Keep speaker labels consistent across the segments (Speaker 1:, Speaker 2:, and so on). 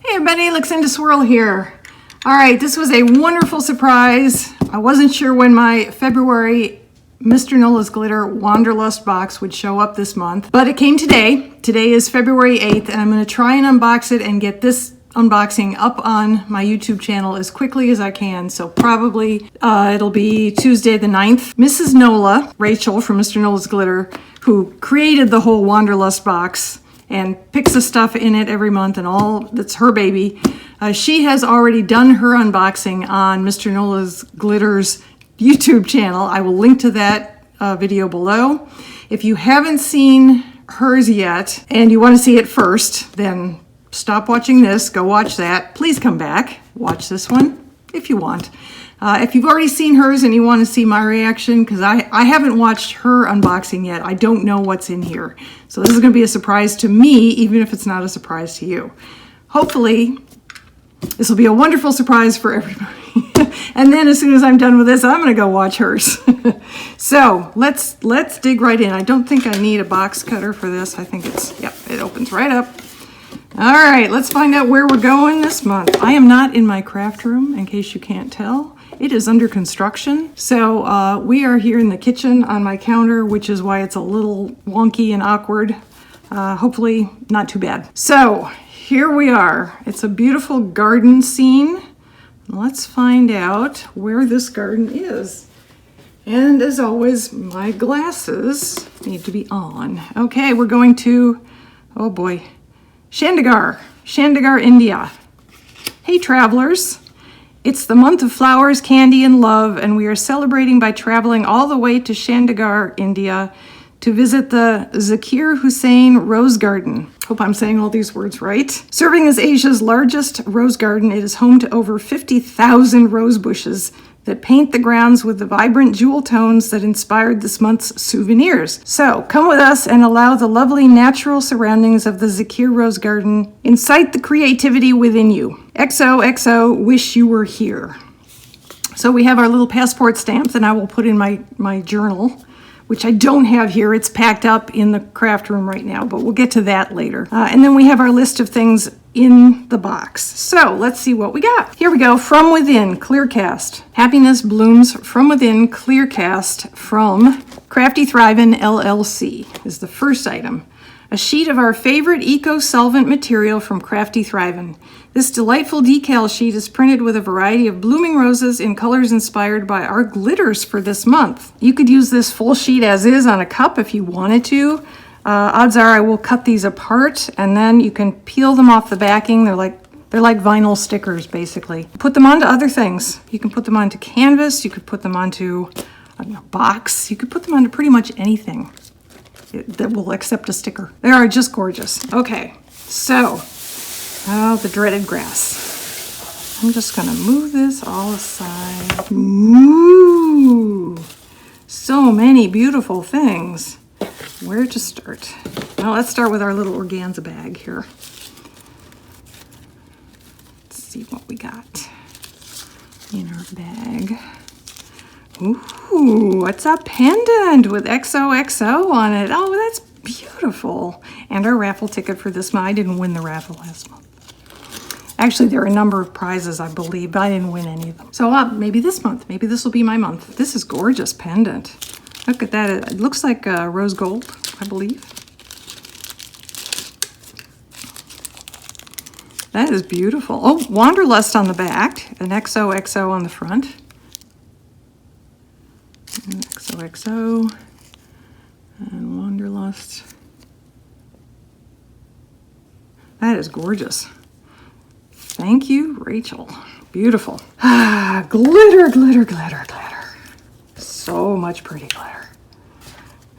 Speaker 1: Hey everybody, Luxinda Swirl here. Alright, this was a wonderful surprise. I wasn't sure when my February Mr. Nola's Glitter Wanderlust box would show up this month, but it came today. Today is February 8th, and I'm going to try and unbox it and get this unboxing up on my YouTube channel as quickly as I can. So probably it'll be Tuesday the 9th. Mrs. Nola, Rachel from Mr. Nola's Glitter, who created the whole Wanderlust box and picks the stuff in it every month and all, that's her baby. She has already done her unboxing on Mr. Nola's Glitter's YouTube channel. I will link to that video below. If you haven't seen hers yet and you want to see it first, then stop watching this, go watch that. Please come back, watch this one if you want. If you've already seen hers and you want to see my reaction, because I haven't watched her unboxing yet, I don't know what's in here. So this is going to be a surprise to me, even if it's not a surprise to you. Hopefully, this will be a wonderful surprise for everybody. And then as soon as I'm done with this, I'm going to go watch hers. So let's dig right in. I don't think I need a box cutter for this. I think it's, yep, it opens right up. All right, let's find out where we're going this month. I am not in my craft room, in case you can't tell. It is under construction. So we are here in the kitchen on my counter, which is why it's a little wonky and awkward. Hopefully not too bad. So here we are. It's a beautiful garden scene. Let's find out where this garden is. And as always, my glasses need to be on. Okay, we're going to, oh boy, Chandigarh, India. Hey travelers. It's the month of flowers, candy, and love, and we are celebrating by traveling all the way to Chandigarh, India, to visit the Zakir Hussain Rose Garden. Hope I'm saying all these words right. Serving as Asia's largest rose garden, it is home to over 50,000 rose bushes that paint the grounds with the vibrant jewel tones that inspired this month's souvenirs. So come with us and allow the lovely natural surroundings of the Zakir Rose Garden incite the creativity within you. XOXO, wish you were here. So we have our little passport stamps, and I will put in my journal, which I don't have here. It's packed up in the craft room right now, but we'll get to that later. And then we have our list of things in the box. So let's see what we got. Here we go. From Within, Clearcast. Happiness Blooms From Within, Clearcast from Crafty Thrivin' LLC is the first item. A sheet of our favorite eco-solvent material from Crafty Thrivin'. This delightful decal sheet is printed with a variety of blooming roses in colors inspired by our glitters for this month. You could use this full sheet as is on a cup if you wanted to. Odds are I will cut these apart, and then you can peel them off the backing. They're like vinyl stickers, basically. Put them onto other things. You can put them onto canvas. You could put them onto a box. You could put them onto pretty much anything that will accept a sticker. They are just gorgeous. Okay, so, oh, the dreaded grass. I'm just gonna move this all aside. Ooh, so many beautiful things. Where to start? Well, let's start with our little organza bag here. Let's see what we got in our bag. Ooh, it's a pendant with XOXO on it. Oh, that's beautiful. And our raffle ticket for this month. I didn't win the raffle last month. Actually, there are a number of prizes, I believe, but I didn't win any of them. So maybe this month. Maybe this will be my month. This is gorgeous pendant. Look at that. It looks like rose gold, I believe. That is beautiful. Oh, Wanderlust on the back, an XOXO on the front. And XOXO and Wanderlust. That is gorgeous. Thank you, Rachel. Beautiful. Ah, glitter, glitter, glitter, glitter. So much pretty glitter.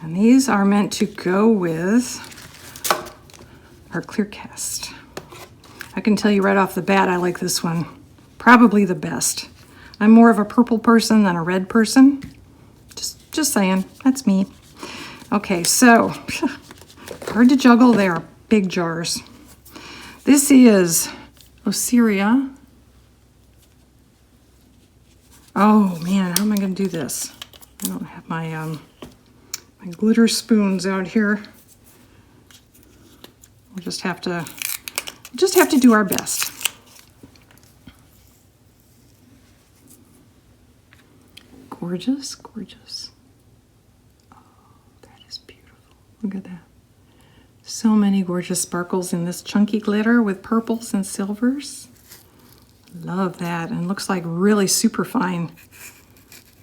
Speaker 1: And these are meant to go with our Clearcast. I can tell you right off the bat, I like this one. Probably the best. I'm more of a purple person than a red person. Just saying, that's me. Okay, so, hard to juggle. They are big jars. This is Osiria. Oh man, how am I going to do this? I don't have my my glitter spoons out here. We'll just have to do our best. gorgeous? Gorgeous. Oh, that is beautiful. Look at that. So many gorgeous sparkles in this chunky glitter with purples and silvers. Love that. And looks like really super fine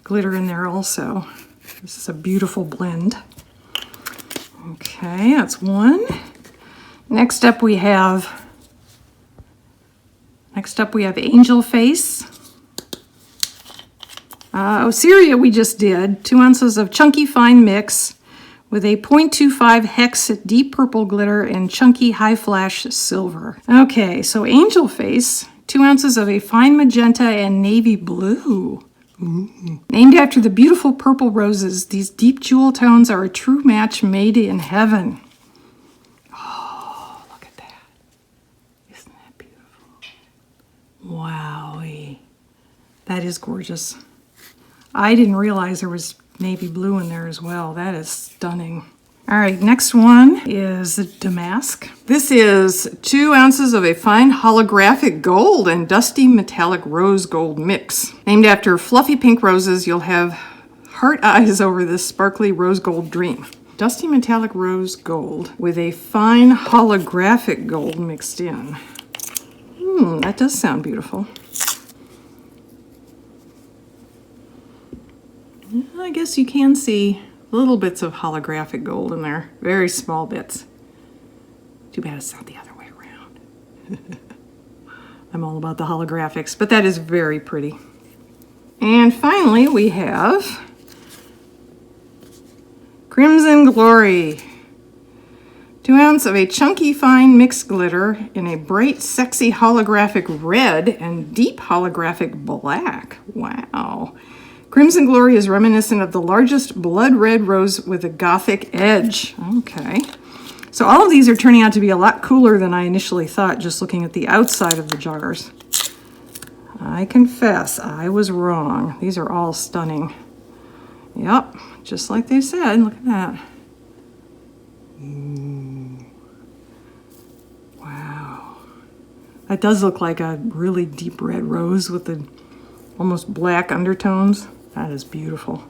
Speaker 1: glitter in there also. This is a beautiful blend. Okay, that's one. Next up we have Angel Face. Syria we just did. 2 ounces of chunky fine mix with a 0.25 hex deep purple glitter and chunky high flash silver. Okay, so Angel Face, 2 ounces of a fine magenta and navy blue. Ooh. Named after the beautiful purple roses, these deep jewel tones are a true match made in heaven. Oh, look at that. Isn't that beautiful? Wowie. That is gorgeous. I didn't realize there was navy blue in there as well. That is stunning. All right, next one is Damask. This is 2 ounces of a fine holographic gold and dusty metallic rose gold mix. Named after fluffy pink roses, you'll have heart eyes over this sparkly rose gold dream. Dusty metallic rose gold with a fine holographic gold mixed in. That does sound beautiful. I guess you can see little bits of holographic gold in there. Very small bits. Too bad it's not the other way around. I'm all about the holographics, but that is very pretty. And finally, we have Crimson Glory. 2 ounces of a chunky fine mixed glitter in a bright, sexy holographic red and deep holographic black. Wow. Crimson Glory is reminiscent of the largest blood red rose with a gothic edge. Okay. So all of these are turning out to be a lot cooler than I initially thought just looking at the outside of the jars. I confess, I was wrong. These are all stunning. Yep, just like they said. Look at that. Ooh. Wow. That does look like a really deep red rose with the almost black undertones. That is beautiful.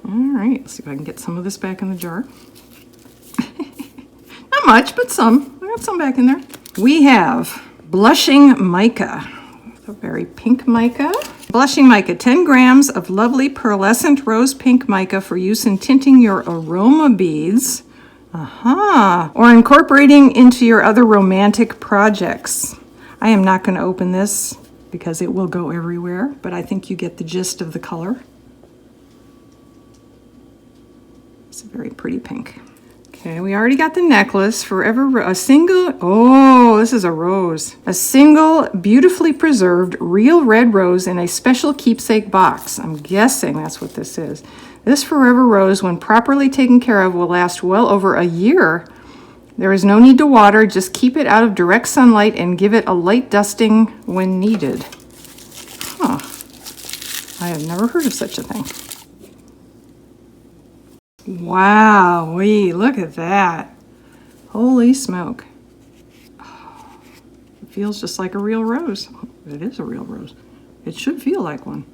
Speaker 1: All right, let's see if I can get some of this back in the jar. Not much, but some. I got some back in there. We have Blushing Mica. A very pink mica. Blushing Mica, 10 grams of lovely pearlescent rose pink mica for use in tinting your aroma beads. Or incorporating into your other romantic projects. I am not going to open this because it will go everywhere, but I think you get the gist of the color. It's a very pretty pink. Okay, we already got the necklace, a single, this is a rose. A single, beautifully preserved, real red rose in a special keepsake box. I'm guessing that's what this is. This forever rose, when properly taken care of, will last well over a year. There is no need to water, just keep it out of direct sunlight and give it a light dusting when needed. Huh. I have never heard of such a thing. Wowee, look at that. Holy smoke. Oh, it feels just like a real rose. It is a real rose. It should feel like one.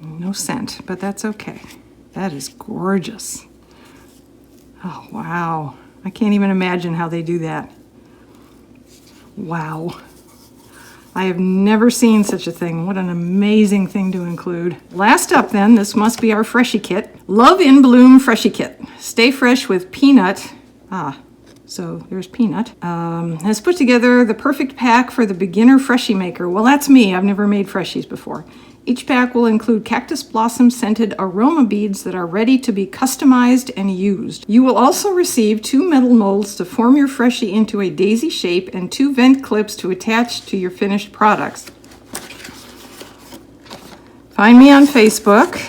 Speaker 1: No scent, but that's okay. That is gorgeous. Oh, wow. I can't even imagine how they do that. Wow. I have never seen such a thing. What an amazing thing to include. Last up then, this must be our Freshie Kit. Love in Bloom Freshie Kit. Stay fresh with Peanut. So there's Peanut. Has put together the perfect pack for the beginner Freshie maker. Well, that's me. I've never made Freshies before. Each pack will include cactus blossom scented aroma beads that are ready to be customized and used. You will also receive 2 metal molds to form your Freshie into a daisy shape and 2 vent clips to attach to your finished products. Find me on Facebook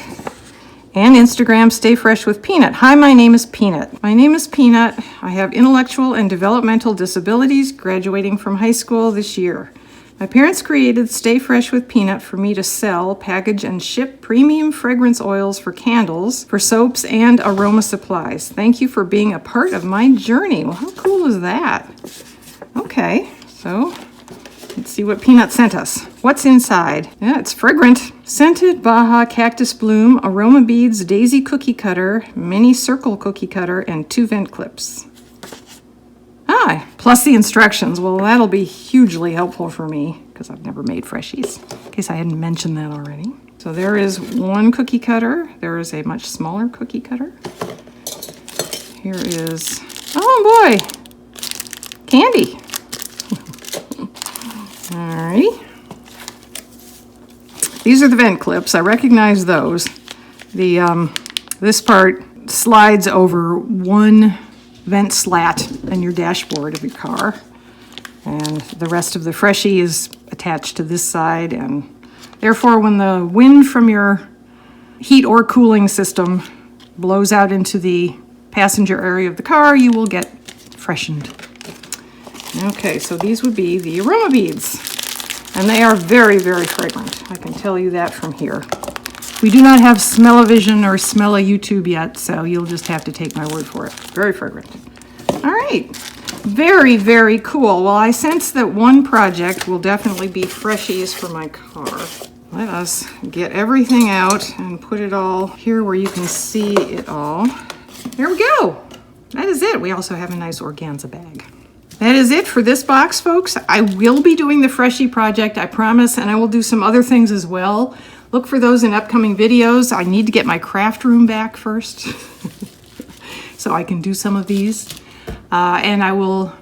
Speaker 1: and Instagram, Stay Fresh with Peanut. Hi, my name is Peanut. My name is Peanut. I have intellectual and developmental disabilities, graduating from high school this year. My parents created Stay Fresh with Peanut for me to sell, package, and ship premium fragrance oils for candles, for soaps, and aroma supplies. Thank you for being a part of my journey. Well, how cool is that? Okay, so let's see what Peanut sent us. What's inside? Yeah, it's fragrant. Scented Baja Cactus Bloom, Aroma Beads, Daisy Cookie Cutter, Mini Circle Cookie Cutter, and 2 vent clips. Plus the instructions. Well, that'll be hugely helpful for me because I've never made freshies, in case I hadn't mentioned that already. So there is one cookie cutter. There is a much smaller cookie cutter. Here is, oh boy, candy. Alrighty. These are the vent clips. I recognize those. This part slides over one vent slat in your dashboard of your car, and the rest of the freshie is attached to this side, and therefore when the wind from your heat or cooling system blows out into the passenger area of the car, you will get freshened. Okay, so these would be the aroma beads, and they are very, very fragrant. I can tell you that from here. We do not have smell-o-vision or smell-o-YouTube yet, so you'll just have to take my word for it. Very fragrant. All right. Very, very cool. Well, I sense that one project will definitely be freshies for my car. Let us get everything out and put it all here where you can see it all. There we go. That is it. We also have a nice organza bag. That is it for this box, folks. I will be doing the freshie project, I promise, and I will do some other things as well. Look for those in upcoming videos. I need to get my craft room back first so I can do some of these. And I will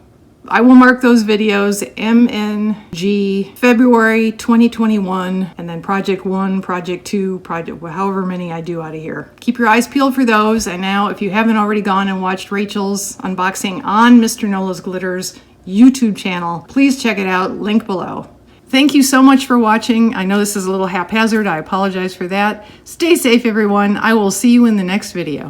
Speaker 1: mark those videos MNG February 2021, and then Project 1, Project 2, Project, however many I do out of here. Keep your eyes peeled for those. And now, if you haven't already gone and watched Rachel's unboxing on Mr. Nola's Glitters YouTube channel, please check it out, link below. Thank you so much for watching. I know this is a little haphazard. I apologize for that. Stay safe, everyone. I will see you in the next video.